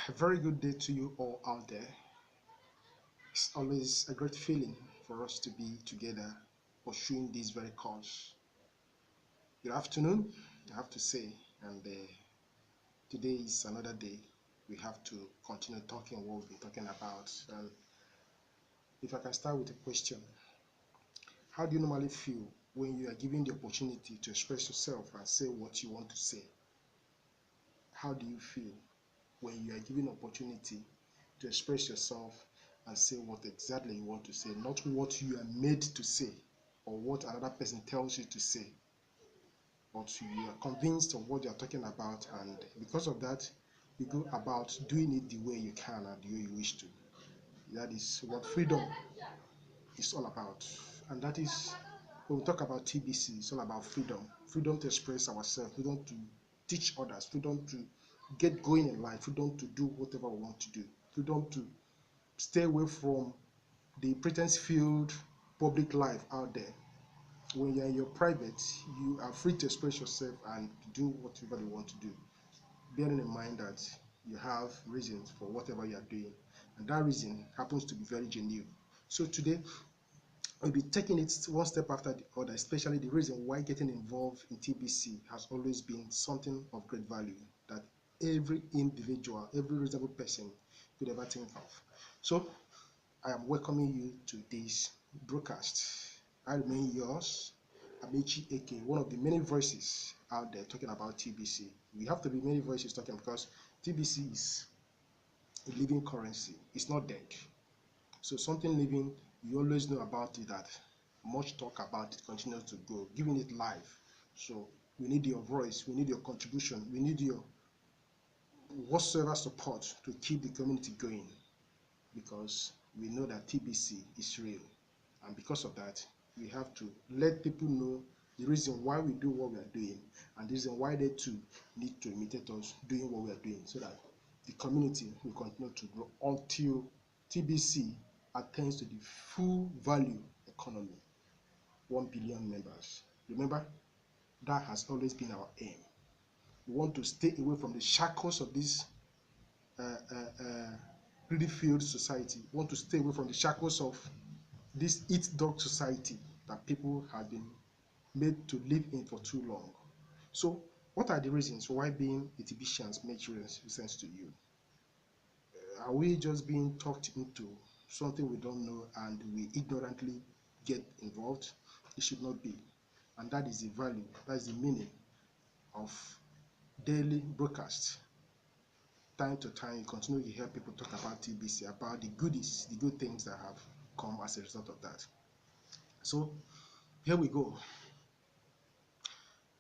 A very good day to you all out there. It's always a great feeling for us to be together pursuing this very cause. Good afternoon, I have to say, and today is another day. We have to continue talking what we've been talking about. And if I can start with a question, how do you normally feel when you are given the opportunity to express yourself and say what you want to say? How do you feel when you are given opportunity to express yourself and say what exactly you want to say, not what you are made to say or what another person tells you to say, but you are convinced of what you are talking about, and because of that, you go about doing it the way you can and the way you wish to. That is what freedom is all about, and that is when we talk about TBC, it's all about freedom to express ourselves, freedom to teach others, freedom to get going in life, freedom to do whatever we want to do, freedom to stay away from the pretense-filled public life out there. When you're in your private, you are free to express yourself and do whatever you want to do, bearing in mind that you have reasons for whatever you are doing, and that reason happens to be very genuine. So today, we'll be taking it one step after the other, especially the reason why getting involved in TBC has always been something of great value that every individual, every reasonable person could ever think of. So I am welcoming you to this broadcast. I remain yours, Amechi Eke, one of the many voices out there talking about TBC. We have to be many voices talking because TBC is a living currency. It's not dead. So something living, you always know about it, that much talk about it continues to grow, giving it life. So we need your voice, we need your contribution, we need your whatsoever support to keep the community going, because we know that TBC is real, and because of that, we have to let people know the reason why we do what we are doing, and the reason why they too need to imitate us doing what we are doing, so that the community will continue to grow until TBC attains to the full value economy, 1 billion members. Remember, that has always been our aim. We want to stay away from the shackles of this greedy field society. We want to stay away from the shackles of this eat dog society that people have been made to live in for too long. So what are the reasons why being a TBCians makes sense to you? Are we just being talked into something we don't know and we ignorantly get involved? It should not be. And that is the value, that is the meaning of daily broadcasts. Time to time, you continue to hear people talk about TBC, about the goodies, the good things that have come as a result of that. So here we go.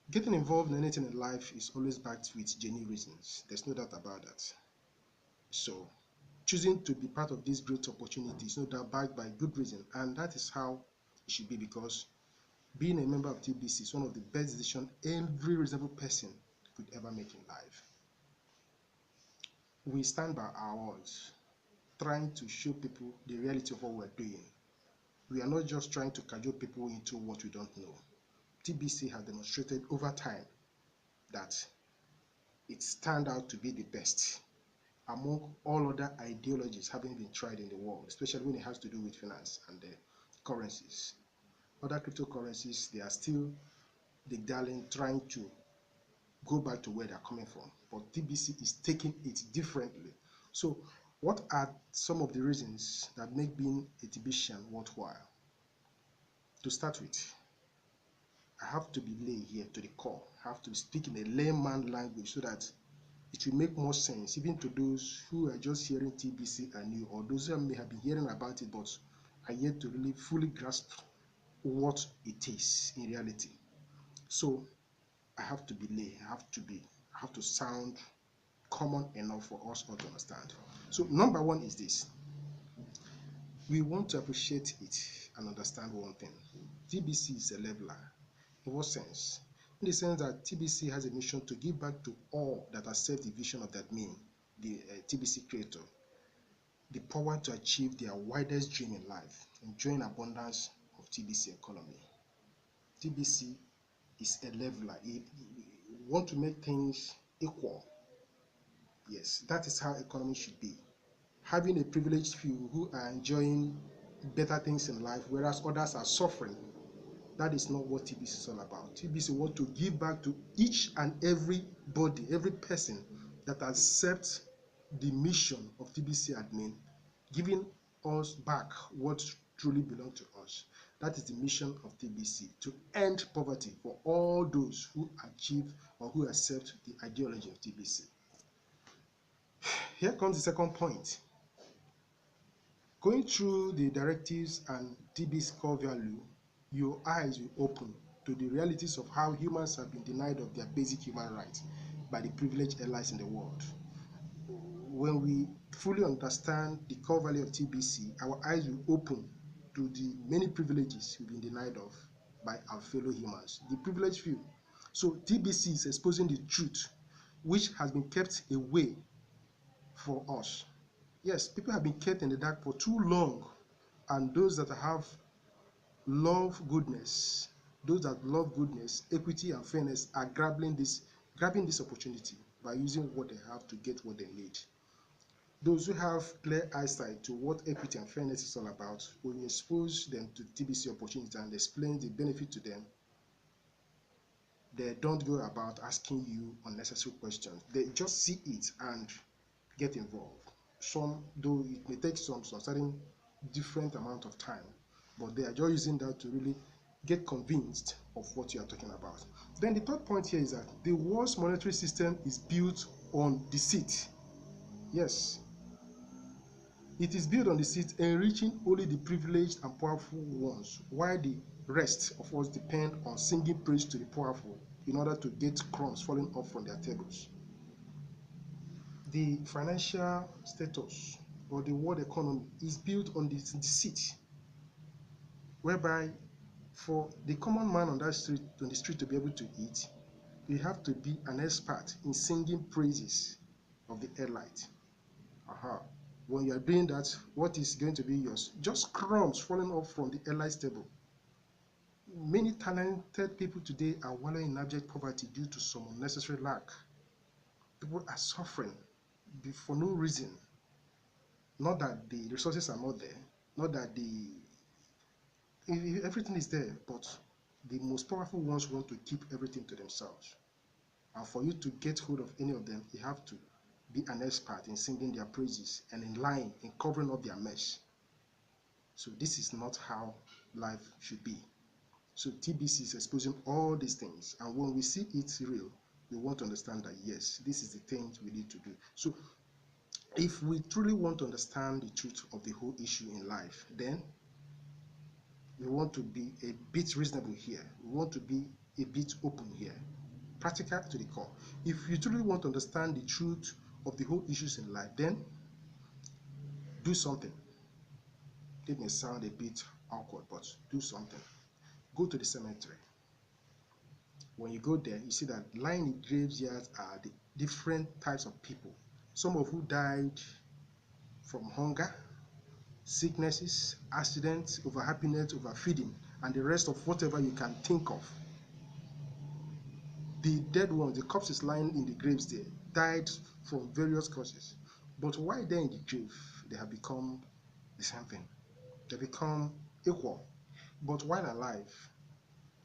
Getting involved in anything in life is always backed with genuine reasons. There's no doubt about that. So choosing to be part of this great opportunity is no doubt backed by good reason, and that is how it should be, because being a member of TBC is one of the best decisions every reasonable person could ever make in life. We stand by our words, trying to show people the reality of what we're doing. We are not just trying to cajole people into what we don't know. TBC has demonstrated over time that it stands out to be the best among all other ideologies having been tried in the world, especially when it has to do with finance and currencies. Other cryptocurrencies, they are still the darling, trying to go back to where they're coming from, but TBC is taking it differently. So what are some of the reasons that make being a TBCian worthwhile? To start with, I have to be lay here to the core. I have to speak in a layman language so that it will make more sense even to those who are just hearing TBC anew, or those who may have been hearing about it but are yet to really fully grasp what it is in reality. So I have to be lay, I have to sound common enough for us all to understand. So number one is this: we want to appreciate it and understand one thing. TBC is a leveler. In what sense? In the sense that TBC has a mission to give back to all that accept the vision of that mean, the TBC creator, the power to achieve their widest dream in life, enjoying abundance of TBC economy. TBC is a leveler. It want to make things equal. Yes, that is how economy should be. Having a privileged few who are enjoying better things in life, whereas others are suffering. That is not what TBC is all about. TBC want to give back to each and every body, every person that accepts the mission of TBC admin, giving us back what truly belongs to us. That is the mission of TBC, to end poverty for all those who achieve or who accept the ideology of TBC. Here comes the second point. Going through the directives and TB's core value, your eyes will open to the realities of how humans have been denied of their basic human rights by the privileged allies in the world. When we fully understand the core value of TBC, our eyes will open to the many privileges we've been denied of by our fellow humans, the privileged few. So TBC is exposing the truth which has been kept away for us. Yes, people have been kept in the dark for too long, and those that have those that love goodness, equity, and fairness are grabbing this opportunity by using what they have to get what they need. Those who have clear eyesight to what equity and fairness is all about, when you expose them to TBC opportunity and explain the benefit to them, they don't go about asking you unnecessary questions. They just see it and get involved. Some, though it may take some certain different amount of time, but they are just using that to really get convinced of what you are talking about. Then the third point here is that the world's monetary system is built on deceit. Yes, it is built on deceit, enriching only the privileged and powerful ones, while the rest of us depend on singing praise to the powerful in order to get crumbs falling off from their tables. The financial status or the world economy is built on this deceit, whereby for the common man on that street, on the street, to be able to eat, you have to be an expert in singing praises of the elite. When you are doing that, what is going to be yours? Just crumbs falling off from the elite's table. Many talented people today are wallowing in abject poverty due to some unnecessary lack. People are suffering for no reason. Not that the resources are not there, not that everything is there, but the most powerful ones want to keep everything to themselves. And for you to get hold of any of them, you have to be an expert in singing their praises and in lying, in covering up their mess. So this is not how life should be. So TBC is exposing all these things, and when we see it's real, we want to understand that yes, this is the things we need to do. So if we truly want to understand the truth of the whole issue in life, then we want to be a bit reasonable here. We want to be a bit open here, practical to the core. If you truly want to understand the truth of the whole issues in life, then do something. It may sound a bit awkward, but do something. Go to the cemetery. When you go there, you see that lying in graveyards are the different types of people. Some of who died from hunger, sicknesses, accidents, overhappiness, overfeeding, and the rest of whatever you can think of. The dead ones, the corpses lying in the graves there, died from various causes. But while they're in the grave, they have become the same thing. They become equal. But while alive,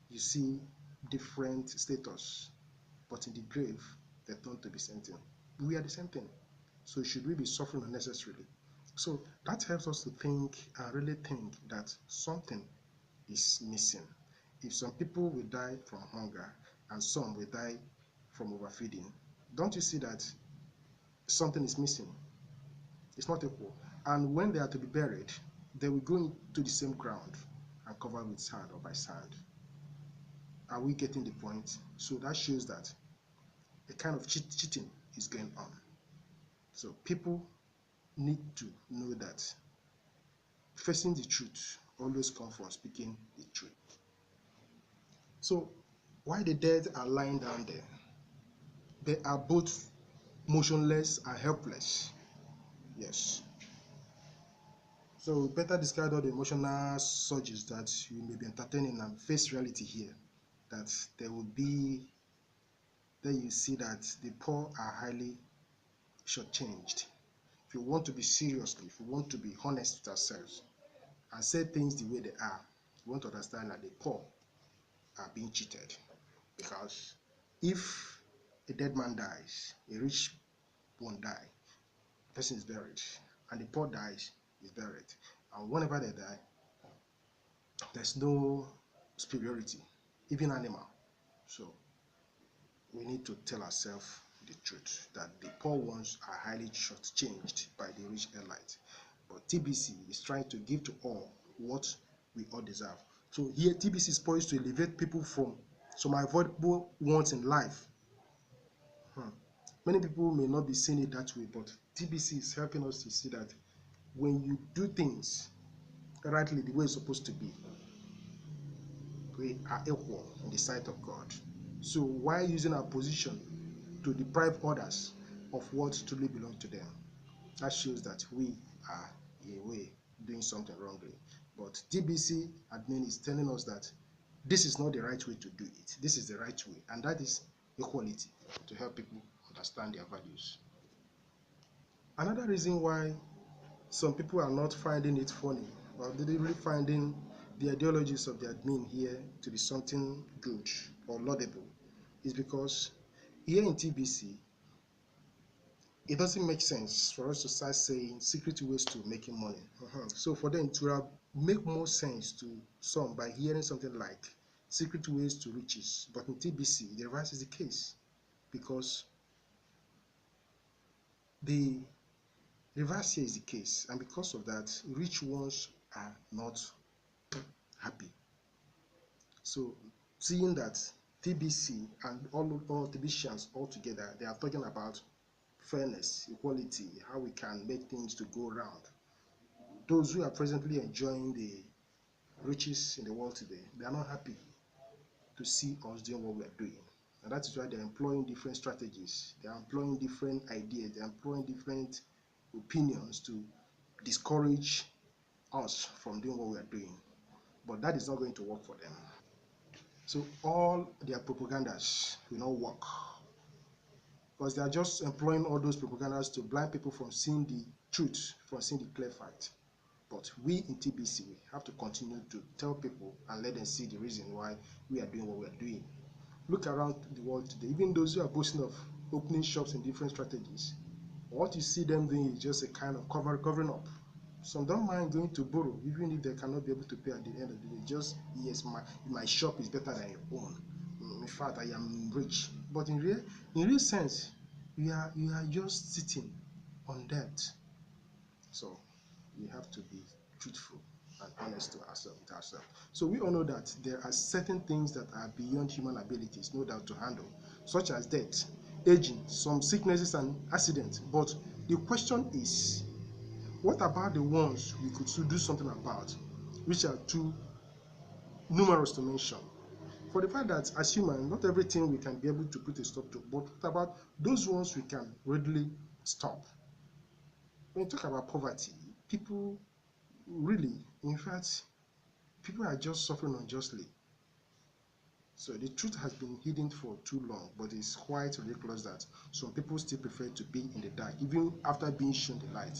you see different status. But in the grave, they turn to be same thing. We are the same thing. So should we be suffering unnecessarily? So that helps us to think and really think that something is missing. If some people will die from hunger and some will die from overfeeding, don't you see that something is missing? It's not equal. And when they are to be buried, they will go into the same ground and cover with sand or by sand. Are we getting the point? So that shows that a kind of cheating is going on. So people need to know that facing the truth always comes from speaking the truth. So while the dead are lying down there, they are both motionless and helpless. Yes. So better discard all the emotional surges that you may be entertaining and face reality here. That there will be, then you see that the poor are highly shortchanged. If you want to be seriously, if you want to be honest with ourselves and say things the way they are, we want to understand that the poor are being cheated. Because if a dead man dies, a rich won't die. The person is buried. And the poor dies, is buried. And whenever they die, there's no superiority, even animal. So we need to tell ourselves the truth that the poor ones are highly shortchanged by the rich elite. But TBC is trying to give to all what we all deserve. So here TBC is poised to elevate people from some avoidable wants in life. Many people may not be seeing it that way, but TBC is helping us to see that when you do things rightly the way it's supposed to be, we are equal in the sight of God. So why using our position to deprive others of what truly belongs to them? That shows that we are, in a way, doing something wrongly. But TBC admin is telling us that this is not the right way to do it. This is the right way, and that is equality, to help people understand their values. Another reason why some people are not finding it funny, or they really finding the ideologies of the admin here to be something good or laudable, is because here in TBC, it doesn't make sense for us to start saying secret ways to making money. So for them to have make more sense to some by hearing something like secret ways to riches. But in TBC, the reverse is the case, because the reverse here is the case, and because of that, rich ones are not happy. So seeing that TBC and all TBCians all together, they are talking about fairness, equality, how we can make things to go round. Those who are presently enjoying the riches in the world today, they are not happy to see us doing what we are doing. And that is why they're employing different strategies, they're employing different ideas, they're employing different opinions to discourage us from doing what we are doing. But that is not going to work for them. So all their propagandas will not work, because they are just employing all those propagandas to blind people from seeing the truth, from seeing the clear fact. But we in TBC, we have to continue to tell people and let them see the reason why we are doing what we are doing. Look around the world today, even those who are boasting of opening shops in different strategies, what you see them doing is just a kind of covering up. Some don't mind going to borrow, even if they cannot be able to pay at the end of the day. Just, yes, my shop is better than your own. In fact, I am rich. But in real sense, you are just sitting on debt. So we have to be truthful and honest to ourselves. So we all know that there are certain things that are beyond human abilities, no doubt, to handle, such as death, aging, some sicknesses and accidents. But the question is, what about the ones we could still do something about, which are too numerous to mention? For the fact that as humans, not everything we can be able to put a stop to, but what about those ones we can readily stop? When you talk about poverty, people really, in fact, people are just suffering unjustly. So the truth has been hidden for too long, but it's quite ridiculous that some people still prefer to be in the dark, even after being shown the light.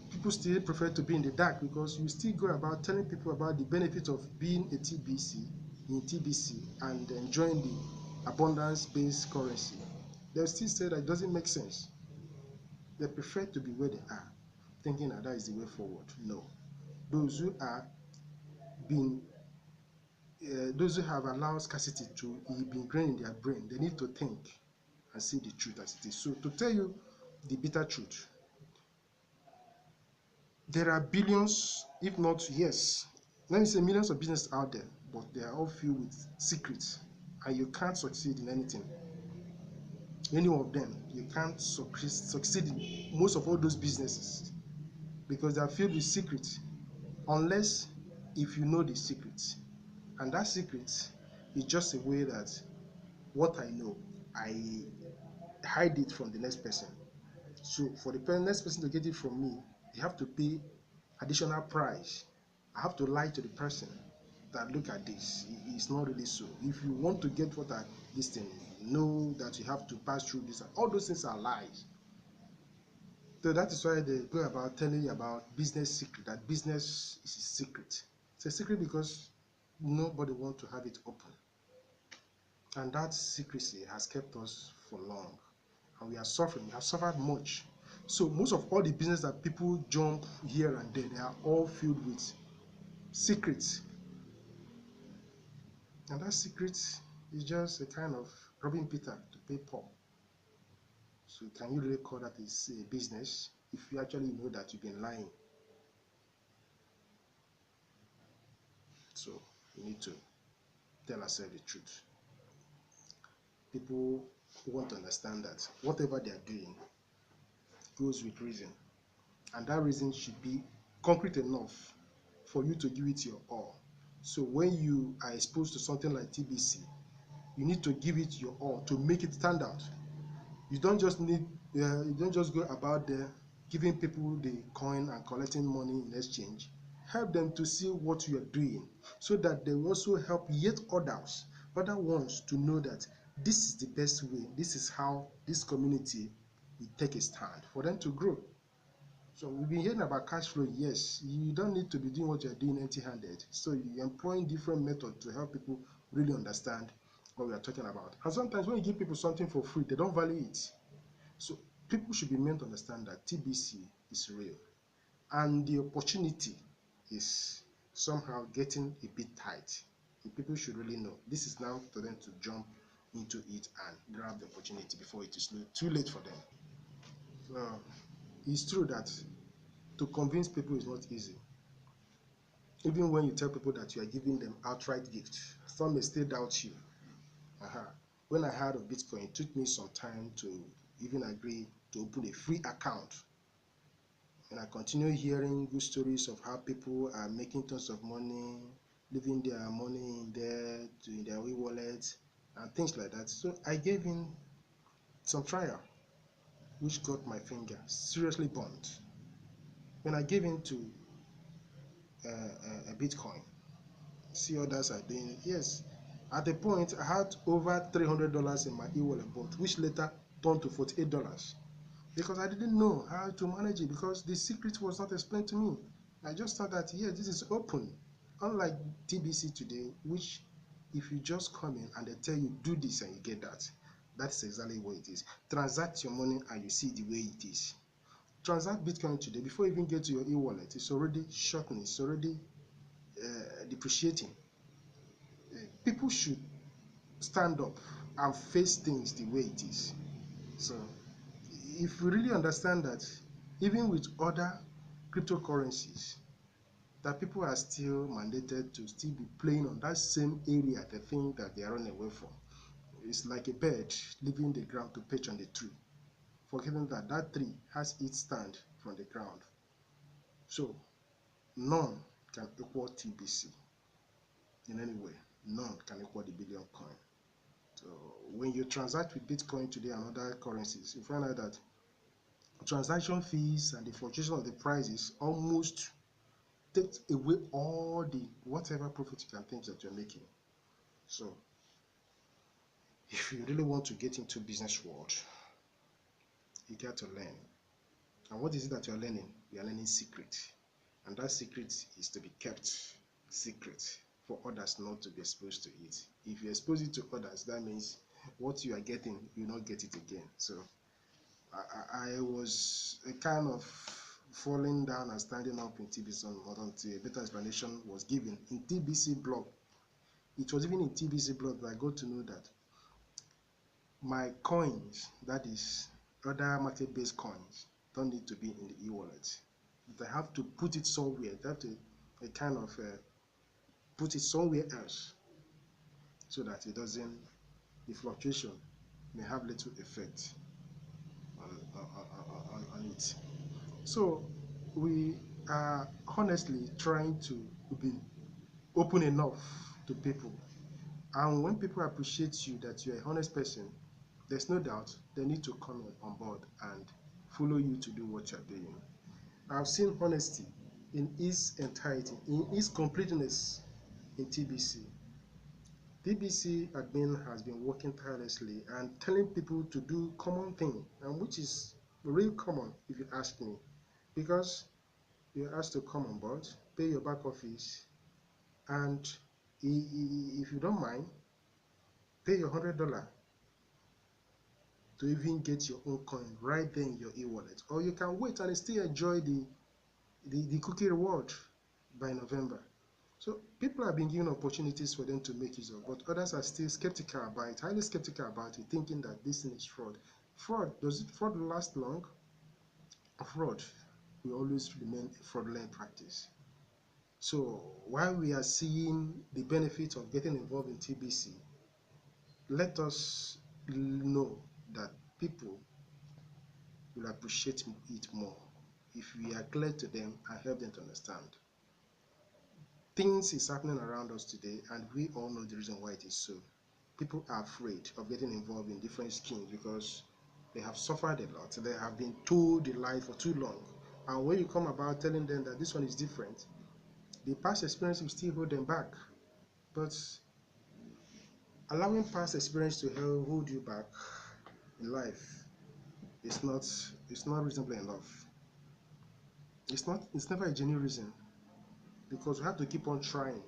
People still prefer to be in the dark because you still go about telling people about the benefit of being a TBC in TBC and enjoying the abundance-based currency. They'll still say that it doesn't make sense. They prefer to be where they are, thinking that that is the way forward. No. Those who are being those who have allowed scarcity to be ingrained in their brain, they need to think and see the truth as it is. So to tell you the bitter truth, there are billions, if not, yes, let me say millions of businesses out there, but they are all filled with secrets, and you can't succeed in anything. Any of them, you can't succeed in most of all those businesses because they are filled with secrets, unless if you know the secrets. And that secret is just a way that what I know, I hide it from the next person. So for the next person to get it from me, they have to pay additional price. I have to lie to the person that look at this. It's not really so. If you want to get what I this thing, know that you have to pass through this. All those things are lies. So that is why they go about telling you about business secret, that business is a secret. It's a secret because nobody wants to have it open. And that secrecy has kept us for long. And we are suffering, we have suffered much. So most of all the business that people jump here and there, they are all filled with secrets. And that secret is just a kind of robbing Peter to pay Paul. So can you really call that a business if you actually know that you've been lying? So we need to tell ourselves the truth. People want to understand that whatever they are doing goes with reason. And that reason should be concrete enough for you to give it your all. So when you are exposed to something like TBC, you need to give it your all to make it stand out. You don't just go about there giving people the coin and collecting money in exchange. Help them to see what you are doing so that they will also help yet other ones to know that this is the best way, this is how this community will take a stand for them to grow. So we've been hearing about cash flow. Yes, you don't need to be doing what you're doing empty-handed. So you're employing different methods to help people really understand what we are talking about. And sometimes when you give people something for free, they don't value it. So people should be meant to understand that TBC is real. And the opportunity is somehow getting a bit tight. And people should really know this is now for them to jump into it and grab the opportunity before it is too late for them. It's true that to convince people is not easy. Even when you tell people that you are giving them outright gifts, some may still doubt you. When I heard of Bitcoin, it took me some time to even agree to open a free account. And I continue hearing good stories of how people are making tons of money, leaving their money in there, in their e-wallet, and things like that. So I gave in some trial, which got my finger seriously burnt. When I gave in to a Bitcoin, see others are doing it. Yes, at the point I had over $300 in my e-wallet, but which later turned to $48 because I didn't know how to manage it because the secret was not explained to me. I just thought that yes, this is open, unlike TBC today, which if you just come in and they tell you do this and you get that, that's exactly what it is. Transact your money and you see the way it is. Transact Bitcoin today before you even get to your e-wallet, it's already shortening, it's already depreciating. People should stand up and face things the way it is. So if we really understand that even with other cryptocurrencies, that people are still mandated to still be playing on that same area, the thing that they are running away from. It's like a bird leaving the ground to perch on the tree, forgetting that that tree has its stand from the ground. So none can equal TBC in any way. None can equal the billion coin. So when you transact with Bitcoin today and other currencies, you find out that transaction fees and the fluctuation of the prices almost takes away all the whatever profit you can think that you're making. So if you really want to get into business world, you got to learn. And what is it that you're learning? You are learning secret. And that secret is to be kept secret for others not to be exposed to it. If you expose it to others, that means what you are getting, you will not get it again. So I was a kind of falling down and standing up in TBC until a better explanation was given in TBC blog. It was even in TBC blog that I got to know that my coins, that is other market-based coins, don't need to be in the e-wallet. They have to put it somewhere. They have to put it somewhere else so that it doesn't, the fluctuation may have little effect on it. So we are honestly trying to be open enough to people. And when people appreciate you that you're a honest person, there's no doubt they need to come on board and follow you to do what you're doing. I've seen honesty in its entirety, in its completeness in TBC. TBC admin has been working tirelessly and telling people to do common thing, and which is real common if you ask me, because you're asked to come on board, pay your back office, and if you don't mind, pay your $100 to even get your own coin right there in your e-wallet. Or you can wait and still enjoy the cookie reward by November. So people have been given opportunities for them to make use of, but others are still skeptical about it, highly skeptical about it, thinking that this thing is fraud. Does fraud last long? Fraud will always remain a fraudulent practice. So while we are seeing the benefit of getting involved in TBC, let us know that people will appreciate it more if we are clear to them and help them to understand. Things is happening around us today, and we all know the reason why it is so. People are afraid of getting involved in different schemes because they have suffered a lot. They have been told a lie for too long. And when you come about telling them that this one is different, the past experience will still hold them back. But allowing past experience to hold you back in life is not reasonable enough. It's never a genuine reason, because we have to keep on trying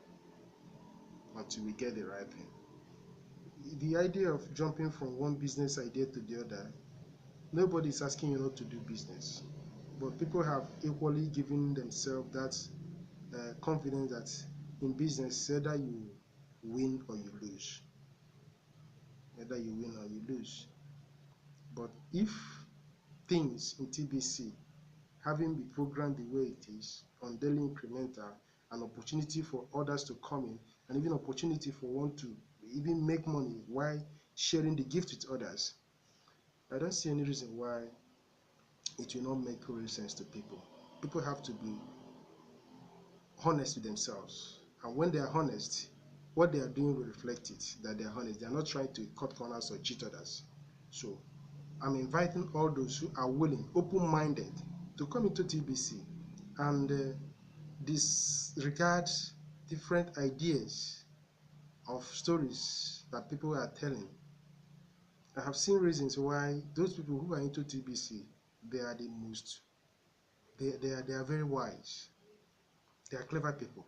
until we get the right thing. The idea of jumping from one business idea to the other, nobody is asking you not to do business, but people have equally given themselves that confidence that in business, either you win or you lose. Either you win or you lose. But if things in TBC, having been programmed the way it is, on daily incremental, an opportunity for others to come in, and even opportunity for one to even make money while sharing the gift with others, I don't see any reason why it will not make real sense to people. People have to be honest with themselves, and when they are honest, what they are doing will reflect it, that they are honest. They are not trying to cut corners or cheat others. So I'm inviting all those who are willing, open-minded, to come into TBC and disregard different ideas of stories that people are telling. I have seen reasons why those people who are into TBC, they are the most, they are very wise. They are clever people.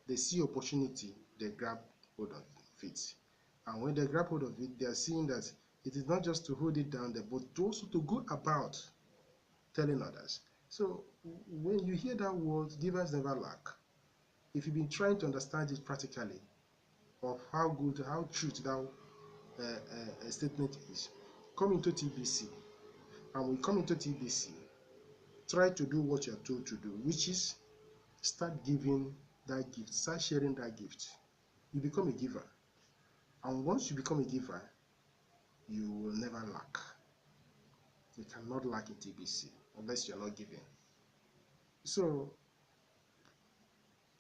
They see opportunity, they grab hold of it. And when they grab hold of it, they are seeing that it is not just to hold it down there, but also to go about telling others. So when you hear that word, givers never lack. If you've been trying to understand it practically, of how good, how true that statement is, come into TBC. And when you come into TBC, try to do what you're told to do, which is start giving that gift, start sharing that gift. You become a giver. And once you become a giver, you will never lack. You cannot lack in TBC unless you're not giving. So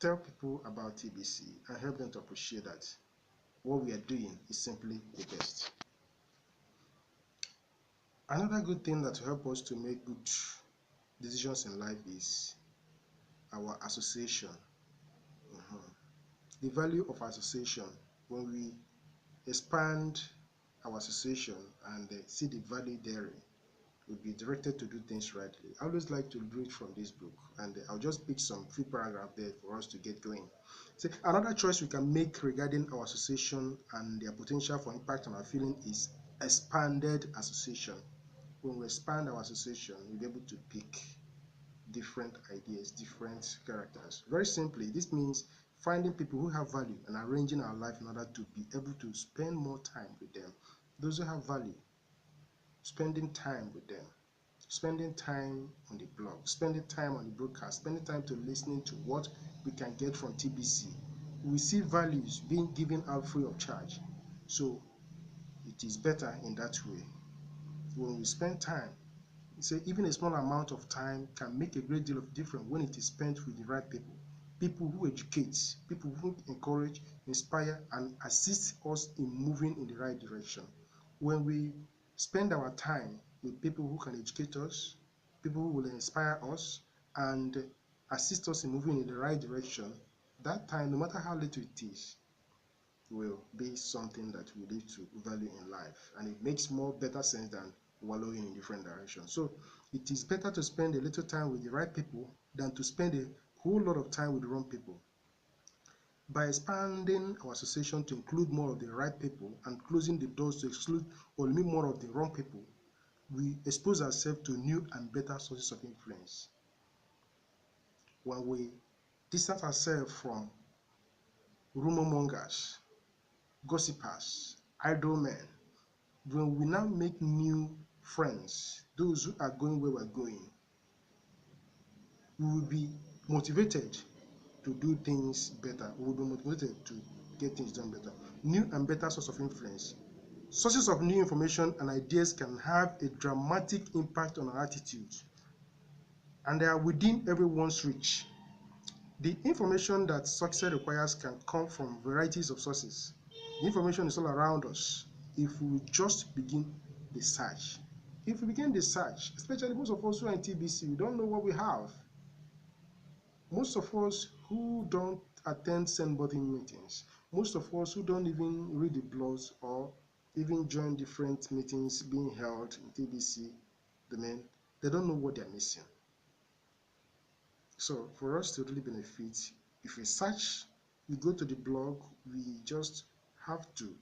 tell people about TBC and help them to appreciate that what we are doing is simply the best. Another good thing that will help us to make good decisions in life is our association. The value of association, when we expand our association and see the value therein, will be directed to do things rightly. I always like to read from this book, and I'll just pick some few paragraphs there for us to get going. So another choice we can make regarding our association and their potential for impact on our feeling is expanded association. When we expand our association, we'll be able to pick different ideas, different characters. Very simply, this means finding people who have value and arranging our life in order to be able to spend more time with them. Those who have value, spending time with them, spending time on the blog, spending time on the broadcast, spending time to listening to what we can get from TBC. We see values being given out free of charge. So it is better in that way. When we spend time, say even a small amount of time can make a great deal of difference when it is spent with the right people. People who educate, people who encourage, inspire, and assist us in moving in the right direction. When we spend our time with people who can educate us, people who will inspire us, and assist us in moving in the right direction, that time, no matter how little it is, will be something that we need to value in life. And it makes more better sense than wallowing in different directions. So it is better to spend a little time with the right people than to spend a whole lot of time with the wrong people. By expanding our association to include more of the right people and closing the doors to exclude or limit more of the wrong people, we expose ourselves to new and better sources of influence. When we distance ourselves from rumor mongers, gossipers, idle men, when we now make new friends, those who are going where we're going, we will be motivated to do things better. We will be motivated to get things done better. New and better source of influence. Sources of new information and ideas can have a dramatic impact on our attitude, and they are within everyone's reach. The information that success requires can come from varieties of sources. The information is all around us if we just begin the search. If we begin the search, especially most of us who are in TBC, we don't know what we have. Most of us who don't attend send body meetings, most of us who don't even read the blogs or even join different meetings being held in TBC domain, they don't know what they're missing. So for us to really benefit, if we search, we go to the blog, we just have to